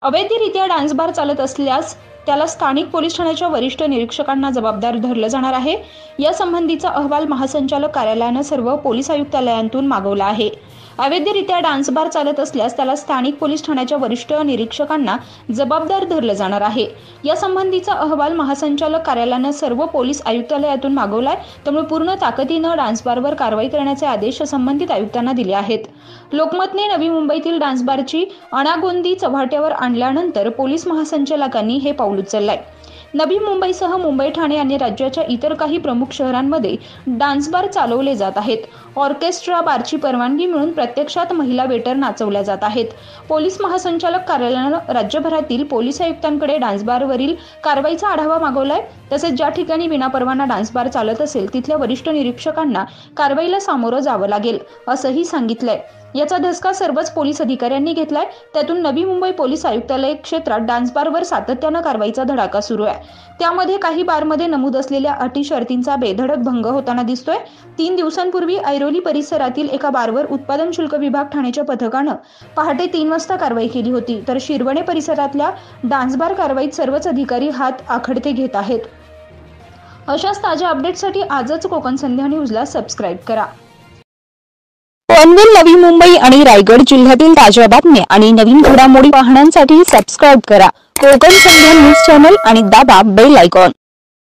अवैधरित्या dance bar चालत असल्यास त्याला स्थानिक पोलीस ठाण्याच्या वरिष्ठ निरीक्षकांना जबाबदार धरलं जाणार आहे। या संबंधीचा अहवाल महासंचालक कार्यालयाने सर्व पोलीस आयुक्तालयांतून मागवला आहे। अवैधरित्या डान्स बार चालत असल्यास त्याला स्थानिक पोलीस ठाण्याच्या वरिष्ठ निरीक्षकांना जबाबदार धरलं जाणार आहे। या संबंधीचा अहवाल महासंचालक कार्यालयाने सर्व पोलीस आयुक्तालयातून मागवलाय। त्यामुळे पूर्ण ताकदीने डान्स बारवर कारवाई करण्याचे आदेश संबंधित आयुक्तांना दिले आहेत। लोकमतने नवी मुंबईतील डान्स बारची अनागोंदी चव्हाट्यावर आणल्यानंतर पोलीस महासंचालकांनी हे पाऊल उचललंय। नवी मुंबईसह मुंबई, ठाणे आणि राज्याच्या इतर काही प्रमुख शहरांमध्ये डान्स बार चालवले जात आहेत। ऑर्केस्ट्रा बारची परवानगी मिळून प्रत्यक्षात महिला वेटर नाचवल्या जात आहेत। पोलीस महासंचालक कार्यालयाने राज्यभरातील पोलीस आयुक्तांकडे डान्स बारवरील कारवाईचा आढावा मागवलाय। तसेच ज्या ठिकाणी विनापरवाना डान्स बार चालत असेल तिथल्या वरिष्ठ निरीक्षकांना कारवाईला सामोरं जावं लागेल असंही सांगितलंय। याचा धसका सर्वच पोलीस अधिकाऱ्यांनी घेतलाय। त्यातून नवी मुंबई पोलीस आयुक्तालय क्षेत्रात डान्स बारवर सातत्याने कारवाईचा धडाका सुरू आहे। त्यामध्ये काही बारमध्ये नमूद असलेल्या अटी शर्तींचा बेधडक भंग होताना दिसतोय। 3 दिवसांपूर्वी ऐरोली परिसरातील एका बारवर उत्पादन शुल्क विभाग ठाण्याच्या पथकानं पहाटे 3 वाजता कारवाई केली होती। तर शिरवणे परिसरातल्या डान्स बार कारवाईत सर्वच अधिकारी हात आखडते घेत आहेत। अशाच ताज्या अपडेट्ससाठी आजच कोकण संध्या न्यूजला सबस्क्राईब करा। पनवेल, नवी मुंबई आणि रायगड जिल्ह्यातील ताज्या बातम्या आणि नवीन घडामोडी पाहण्यासाठी सबस्क्राईब करा कोकण संध्या न्यूज चॅनल आणि दाबा बेल आयकॉन।